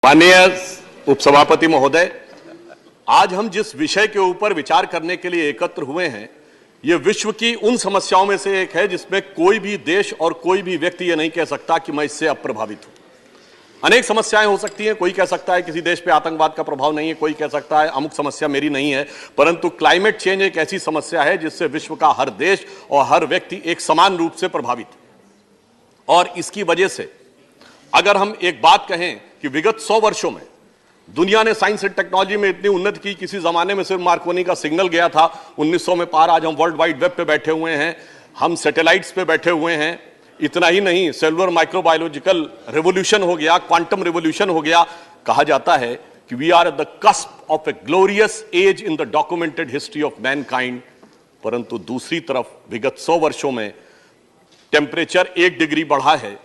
माननीय उपसभापति महोदय, आज हम जिस विषय के ऊपर विचार करने के लिए एकत्र हुए हैं, यह विश्व की उन समस्याओं में से एक है जिसमें कोई भी देश और कोई भी व्यक्ति यह नहीं कह सकता कि मैं इससे अप्रभावित हूं। अनेक समस्याएं हो सकती हैं, कोई कह सकता है किसी देश पे आतंकवाद का प्रभाव नहीं है, कोई कह सकता है अमुक समस्या मेरी नहीं है, परंतु क्लाइमेट चेंज एक ऐसी समस्या है जिससे विश्व का हर देश और हर व्यक्ति एक समान रूप से प्रभावित है। और इसकी वजह से अगर हम एक बात कहें कि विगत 100 वर्षों में दुनिया ने साइंस एंड टेक्नोलॉजी में इतनी उन्नति की, किसी जमाने में सिर्फ मार्कोनी का सिग्नल गया था 1900 में पार, आज हम वर्ल्ड वाइड वेब पे बैठे हुए हैं, हम सैटेलाइट्स पे बैठे हुए हैं। इतना ही नहीं, सेलुलर माइक्रोबायोलॉजिकल रेवोल्यूशन हो गया, क्वांटम रेवोल्यूशन हो गया। कहा जाता है कि we are at the cusp of a glorious age in the documented history of mankind. परंतु दूसरी तरफ विगत 100 वर्षों में टेम्परेचर 1 डिग्री बढ़ा है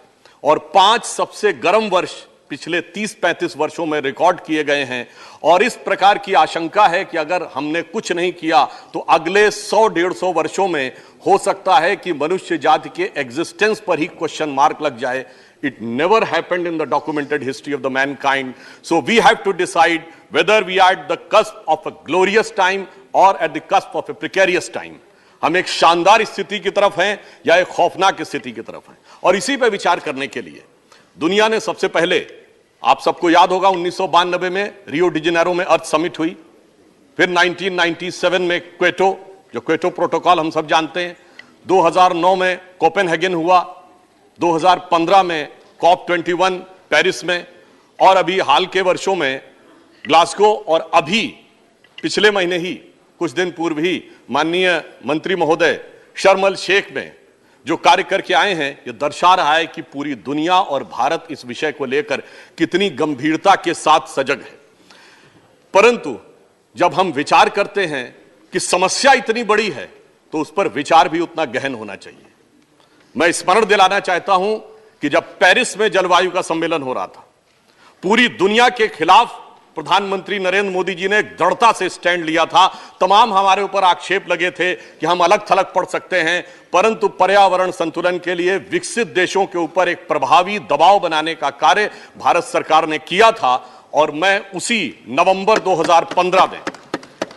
और 5 सबसे गर्म वर्ष पिछले 30-35 वर्षों में रिकॉर्ड किए गए हैं। और इस प्रकार की आशंका है कि अगर हमने कुछ नहीं किया तो अगले 100-150 वर्षों में हो सकता है कि मनुष्य जाति के एग्जिस्टेंस पर ही क्वेश्चन मार्क लग जाए। It never happened in the documented history of the mankind. So we have to decide whether we are at the cusp of a glorious time or at the cusp of a precarious time. हम एक शानदार स्थिति की तरफ हैं या एक खौफनाक स्थिति की तरफ हैं। और इसी पर विचार करने के लिए दुनिया ने सबसे पहले, आप सबको याद होगा 1992 में रियो डी जेनेरो में अर्थ समिट हुई, फिर 1997 में क्वेटो, जो क्वेटो प्रोटोकॉल हम सब जानते हैं, 2009 में कोपेनहेगन हुआ, 2015 में COP21 पेरिस में, और अभी हाल के वर्षों में ग्लासगो, और अभी पिछले महीने ही कुछ दिन पूर्व ही माननीय मंत्री महोदय शर्म अल शेख में जो कार्य करके आए हैं, यह दर्शा रहा है कि पूरी दुनिया और भारत इस विषय को लेकर कितनी गंभीरता के साथ सजग है। परंतु जब हम विचार करते हैं कि समस्या इतनी बड़ी है तो उस पर विचार भी उतना गहन होना चाहिए। मैं स्मरण दिलाना चाहता हूं कि जब पेरिस में जलवायु का सम्मेलन हो रहा था, पूरी दुनिया के खिलाफ प्रधानमंत्री नरेंद्र मोदी जी ने दृढ़ता से स्टैंड लिया था। तमाम हमारे ऊपर आक्षेप लगे थे कि हम अलग थलग पड़ सकते हैं, परंतु पर्यावरण संतुलन के लिए विकसित देशों के ऊपर एक प्रभावी दबाव बनाने का कार्य भारत सरकार ने किया था। और मैं उसी नवंबर 2015 में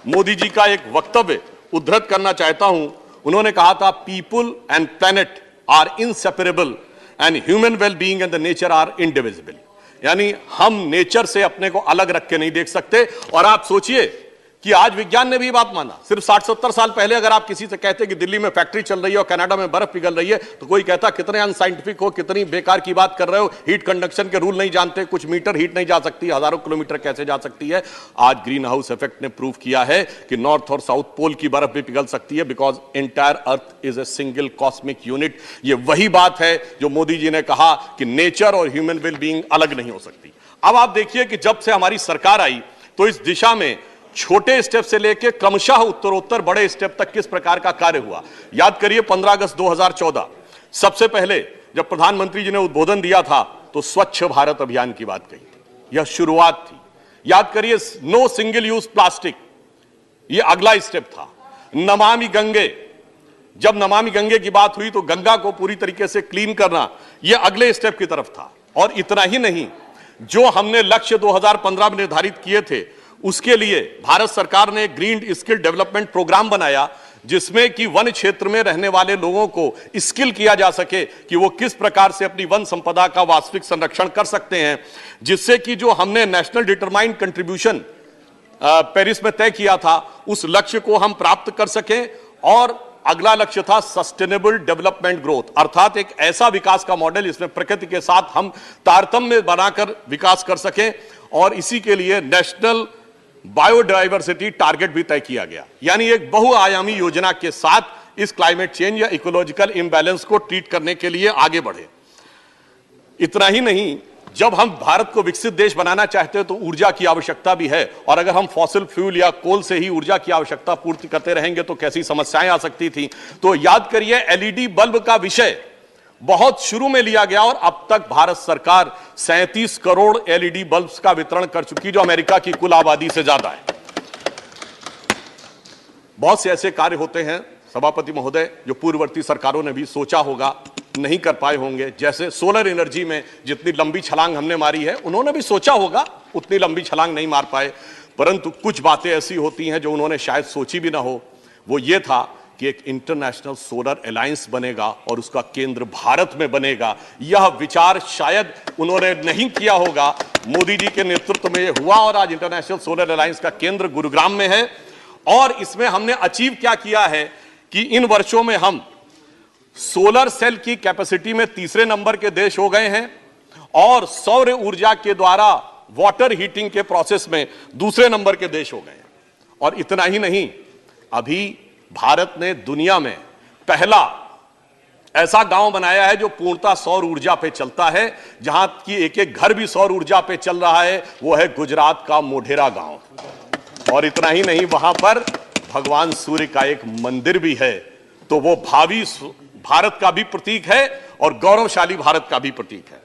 मोदी जी का एक वक्तव्य उद्धृत करना चाहता हूं। उन्होंने कहा था, people and planet are inseparable and human well being and the nature are indivisible. यानी हम नेचर से अपने को अलग रख के नहीं देख सकते। और आप सोचिए कि आज विज्ञान ने भी बात माना। सिर्फ 60-70 साल पहले अगर आप किसी से कहते कि दिल्ली में फैक्ट्री चल रही है और कनाडा में बर्फ पिघल रही है, तो कोई कहता कितने अनसाइंटिफिक हो, कितनी बेकार की बात कर रहे हो, हीट कंडक्शन के रूल नहीं जानते, कुछ मीटर हीट नहीं जा सकती, हजारों किलोमीटर कैसे जा सकती है। आज ग्रीन हाउस इफेक्ट ने प्रूव किया है कि नॉर्थ और साउथ पोल की बर्फ भी पिघल सकती है, because entire earth is a single cosmic unit. ये वही बात है जो मोदी जी ने कहा कि नेचर और ह्यूमन वेल बीइंग अलग नहीं हो सकती। अब आप देखिए कि जब से हमारी सरकार आई तो इस दिशा में छोटे स्टेप से लेकर क्रमशः उत्तरोत्तर बड़े स्टेप तक किस प्रकार का कार्य हुआ। याद करिए 15 अगस्त 2014 सबसे पहले जब प्रधानमंत्री जी ने उद्बोधन दिया था तो स्वच्छ भारत अभियान की बात कही थी, यह शुरुआत थी। याद करिए नो सिंगल यूज प्लास्टिक, यह अगला स्टेप था। नमामि गंगे, जब नमामि गंगे की बात हुई तो गंगा को पूरी तरीके से क्लीन करना, यह अगले स्टेप की तरफ था। और इतना ही नहीं, जो हमने लक्ष्य 2015 में निर्धारित किए थे उसके लिए भारत सरकार ने ग्रीन स्किल डेवलपमेंट प्रोग्राम बनाया, जिसमें कि वन क्षेत्र में रहने वाले लोगों को स्किल किया जा सके कि वो किस प्रकार से अपनी वन संपदा का वास्तविक संरक्षण कर सकते हैं, जिससे कि जो हमने नेशनल डिटरमाइंड कंट्रीब्यूशन पेरिस में तय किया था उस लक्ष्य को हम प्राप्त कर सकें। और अगला लक्ष्य था सस्टेनेबल डेवलपमेंट ग्रोथ, अर्थात एक ऐसा विकास का मॉडल जिसमें प्रकृति के साथ हम तारतम्य बनाकर विकास कर सकें। और इसी के लिए नेशनल बायोडायवर्सिटी टारगेट भी तय किया गया, यानी एक बहुआयामी योजना के साथ इस क्लाइमेट चेंज या इकोलॉजिकल इंबैलेंस को ट्रीट करने के लिए आगे बढ़े। इतना ही नहीं, जब हम भारत को विकसित देश बनाना चाहते हैं तो ऊर्जा की आवश्यकता भी है, और अगर हम फॉसिल फ्यूल या कोल से ही ऊर्जा की आवश्यकता पूर्ति करते रहेंगे तो कैसी समस्याएं आ सकती थी। तो याद करिए एलईडी बल्ब का विषय बहुत शुरू में लिया गया और अब तक भारत सरकार 37 करोड़ एलईडी बल्ब्स का वितरण कर चुकी, जो अमेरिका की कुल आबादी से ज्यादा है। बहुत से ऐसे कार्य होते हैं सभापति महोदय जो पूर्ववर्ती सरकारों ने भी सोचा होगा नहीं कर पाए होंगे। जैसे सोलर एनर्जी में जितनी लंबी छलांग हमने मारी है, उन्होंने भी सोचा होगा, उतनी लंबी छलांग नहीं मार पाए, परंतु कुछ बातें ऐसी होती हैं जो उन्होंने शायद सोची भी ना हो। वो ये था कि एक इंटरनेशनल सोलर अलायंस बनेगा और उसका केंद्र भारत में बनेगा। यह विचार शायद उन्होंने नहीं किया होगा, मोदी जी के नेतृत्व में यह हुआ और आज इंटरनेशनल सोलर अलायंस का केंद्र गुरुग्राम में है। और इसमें हमने अचीव क्या किया है कि इन वर्षों में हम सोलर सेल की कैपेसिटी में तीसरे नंबर के देश हो गए हैं और सौर ऊर्जा के द्वारा वाटर हीटिंग के प्रोसेस में दूसरे नंबर के देश हो गए हैं। और इतना ही नहीं, अभी भारत ने दुनिया में पहला ऐसा गांव बनाया है जो पूर्णतः सौर ऊर्जा पे चलता है, जहां की एक एक घर भी सौर ऊर्जा पे चल रहा है। वो है गुजरात का मोढेरा गांव। और इतना ही नहीं, वहां पर भगवान सूर्य का एक मंदिर भी है। तो वो भावी भारत का भी प्रतीक है और गौरवशाली भारत का भी प्रतीक है।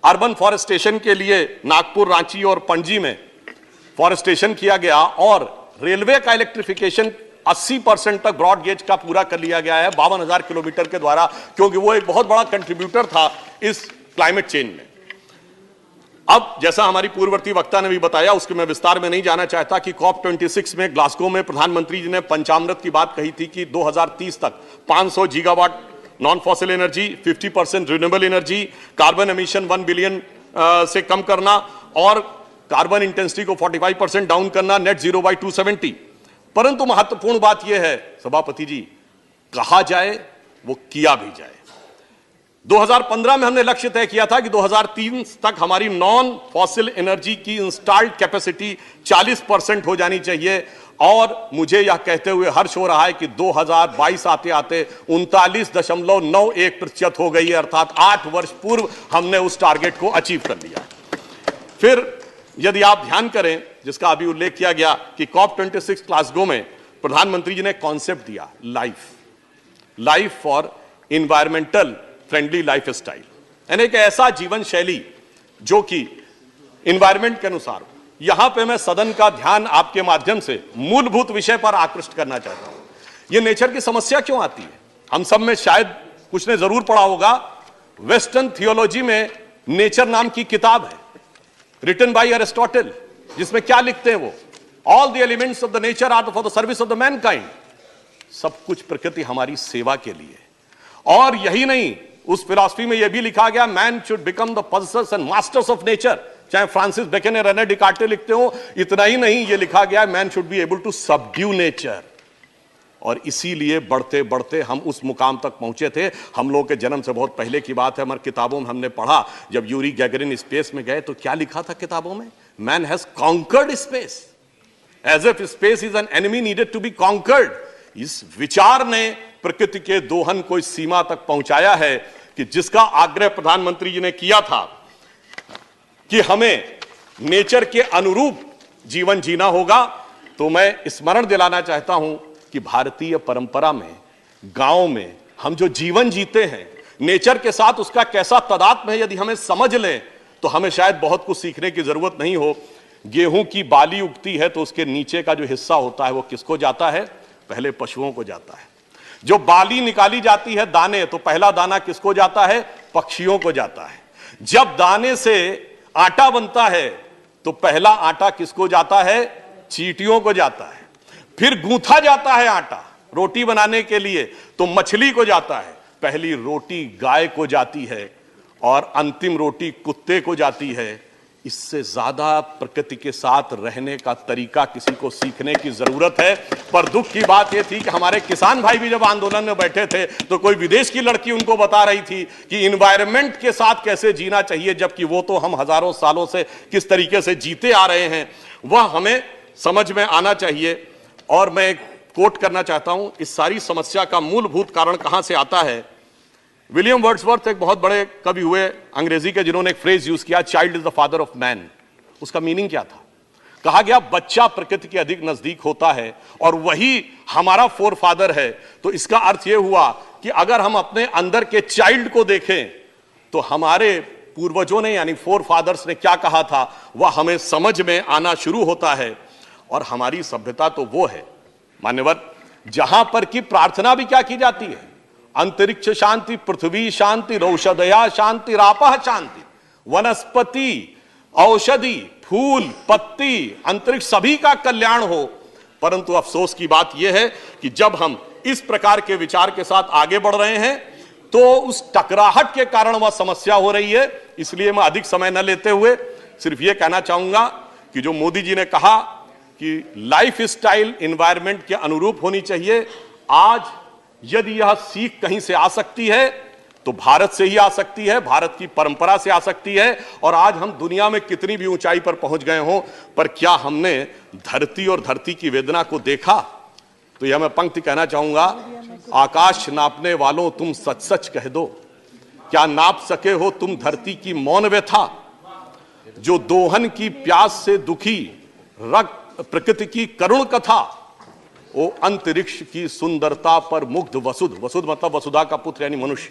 अर्बन फॉरेस्टेशन के लिए नागपुर, रांची और पणजी में फॉरेस्टेशन किया गया और रेलवे का इलेक्ट्रिफिकेशन 80% तक ब्रॉड गेज का पूरा कर लिया गया है 52,000 किलोमीटर के द्वारा, क्योंकि वो एक बहुत बड़ा कंट्रीब्यूटर था इस क्लाइमेट चेंज में। अब जैसा हमारी पूर्ववर्ती वक्ता ने भी बताया, उसके मैं विस्तार में नहीं जाना चाहता कि COP26 में ग्लासगो में प्रधानमंत्री जी ने पंचामृत की बात कही थी कि 2030 तक 500 gigawatt non fossil energy, 50% renewable energy, carbon emission 1 billion से कम करना और कार्बन इंटेंसिटी को 45% डाउन करना, नेट जीरो बाय 270। परंतु महत्वपूर्ण बात यह है सभापति जी, कहा जाए वो किया भी जाए। 2015 में हमने लक्ष्य तय किया था कि 2030 तक हमारी नॉन फॉसिल एनर्जी की इंस्टॉल्ड कैपेसिटी 40% हो जानी चाहिए। और मुझे यह कहते हुए हर्ष हो रहा है कि 2022 आते आते 39.91% हो गई है, अर्थात 8 वर्ष पूर्व हमने उस टारगेट को अचीव कर लिया। फिर यदि आप ध्यान करें, जिसका अभी उल्लेख किया गया कि COP26 ग्लासगो में प्रधानमंत्री जी ने कॉन्सेप्ट दिया life for environmental friendly life style, यानी एक ऐसा जीवन शैली जो कि इन्वायरमेंट के अनुसार हो। यहां पे मैं सदन का ध्यान आपके माध्यम से मूलभूत विषय पर आकृष्ट करना चाहता हूं। यह नेचर की समस्या क्यों आती है? हम सब में शायद कुछ ने जरूर पढ़ा होगा, वेस्टर्न थियोलॉजी में नेचर नाम की किताब है रिटन बाय एरिस्टोटल, जिसमें क्या लिखते हैं वो, all the elements of the nature are for the service of the mankind. सब कुछ प्रकृति हमारी सेवा के लिए। और यही नहीं, उस फिलॉसफी में यह भी लिखा गया, man should become the possessors and masters of nature, चाहे फ्रांसिस बेकन या रेने डिकार्टे लिखते हो। इतना ही नहीं, यह लिखा गया, man should be able to subdue nature. और इसीलिए बढ़ते बढ़ते हम उस मुकाम तक पहुंचे थे। हम लोग के जन्म से बहुत पहले की बात है, हमारी किताबों में हमने पढ़ा, जब यूरी गैगरिन स्पेस में गए तो क्या लिखा था किताबों में, man has conquered space, as if space is an enemy needed to be conquered. इस विचार ने प्रकृति के दोहन को इस सीमा तक पहुंचाया है कि जिसका आग्रह प्रधानमंत्री जी ने किया था कि हमें नेचर के अनुरूप जीवन जीना होगा, तो मैं स्मरण दिलाना चाहता हूं कि भारतीय परंपरा में, गांव में हम जो जीवन जीते हैं, नेचर के साथ उसका कैसा तादात्म्य है, यदि हमें समझ लें तो हमें शायद बहुत कुछ सीखने की जरूरत नहीं हो। गेहूं की बाली उगती है तो उसके नीचे का जो हिस्सा होता है वो किसको जाता है? पहले पशुओं को जाता है। जो बाली निकाली जाती है दाने, तो पहला दाना किसको जाता है? पक्षियों को जाता है। जब दाने से आटा बनता है तो पहला आटा किसको जाता है? चींटियों को जाता है। फिर गूंथा जाता है आटा रोटी बनाने के लिए तो मछली को जाता है। पहली रोटी गाय को जाती है और अंतिम रोटी कुत्ते को जाती है। इससे ज्यादा प्रकृति के साथ रहने का तरीका किसी को सीखने की जरूरत है। पर दुख की बात यह थी कि हमारे किसान भाई भी जब आंदोलन में बैठे थे तो कोई विदेश की लड़की उनको बता रही थी कि इन्वायरमेंट के साथ कैसे जीना चाहिए, जबकि वो तो हम हजारों सालों से किस तरीके से जीते आ रहे हैं वह हमें समझ में आना चाहिए। और मैं कोट करना चाहता हूं, इस सारी समस्या का मूलभूत कारण कहां से आता है। विलियम वर्ड्सवर्थ एक बहुत बड़े कवि हुए अंग्रेजी के, जिन्होंने एक फ्रेज यूज किया, child is the father of man. उसका मीनिंग क्या था? कहा गया बच्चा प्रकृति के अधिक नजदीक होता है और वही हमारा फोर फादर है। तो इसका अर्थ यह हुआ कि अगर हम अपने अंदर के चाइल्ड को देखें तो हमारे पूर्वजों ने यानी फोर फादर्स ने क्या कहा था वह हमें समझ में आना शुरू होता है। और हमारी सभ्यता तो वो है मान्यवर जहां पर की प्रार्थना भी क्या की जाती है? अंतरिक्ष शांति, पृथ्वी शांति, औषधया शांति, रापः शांति, वनस्पति, औषधि, फूल, पत्ती, अंतरिक्ष सभी का कल्याण हो। परंतु अफसोस की बात यह है कि जब हम इस प्रकार के विचार के साथ आगे बढ़ रहे हैं तो उस टकराहट के कारण वह समस्या हो रही है। इसलिए मैं अधिक समय न लेते हुए सिर्फ यह कहना चाहूंगा कि जो मोदी जी ने कहा कि लाइफ स्टाइल एनवायरनमेंट के अनुरूप होनी चाहिए, आज यदि यह सीख कहीं से आ सकती है तो भारत से ही आ सकती है, भारत की परंपरा से आ सकती है। और आज हम दुनिया में कितनी भी ऊंचाई पर पहुंच गए हों, पर क्या हमने धरती और धरती की वेदना को देखा? तो यह मैं पंक्ति कहना चाहूंगा, आकाश नापने वालों तुम सच सच कह दो, क्या नाप सके हो तुम धरती की मौन व्यथा? जो दोहन की प्यास से दुखी रक्त प्रकृति की करुण कथा, वो अंतरिक्ष की सुंदरता पर मुग्ध वसुध, वसुध मतलब वसुधा का पुत्र यानी मनुष्य,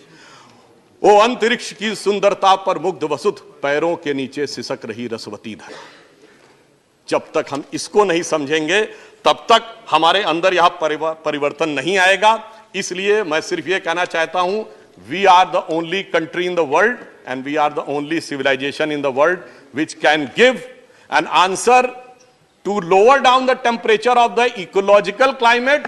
वो अंतरिक्ष की सुंदरता पर मुग्ध वसुध पैरों के नीचे सिसक रही रसवती धर। जब तक हम इसको नहीं समझेंगे तब तक हमारे अंदर यह परिवर्तन नहीं आएगा। इसलिए मैं सिर्फ यह कहना चाहता हूं, we are the only country in the world and we are the only civilisation in the world which can give an answer to lower down the temperature of the ecological climate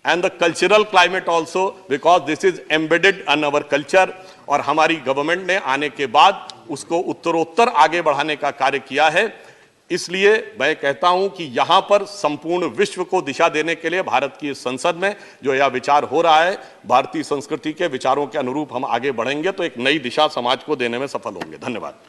and the cultural climate also, because this is embedded in our culture। और हमारी government ने आने के बाद उसको उत्तरोत्तर आगे बढ़ाने का कार्य किया है। इसलिए मैं कहता हूं कि यहां पर संपूर्ण विश्व को दिशा देने के लिए भारत की संसद में जो यह विचार हो रहा है, भारतीय संस्कृति के विचारों के अनुरूप हम आगे बढ़ेंगे तो एक नई दिशा समाज को देने में सफल होंगे। धन्यवाद।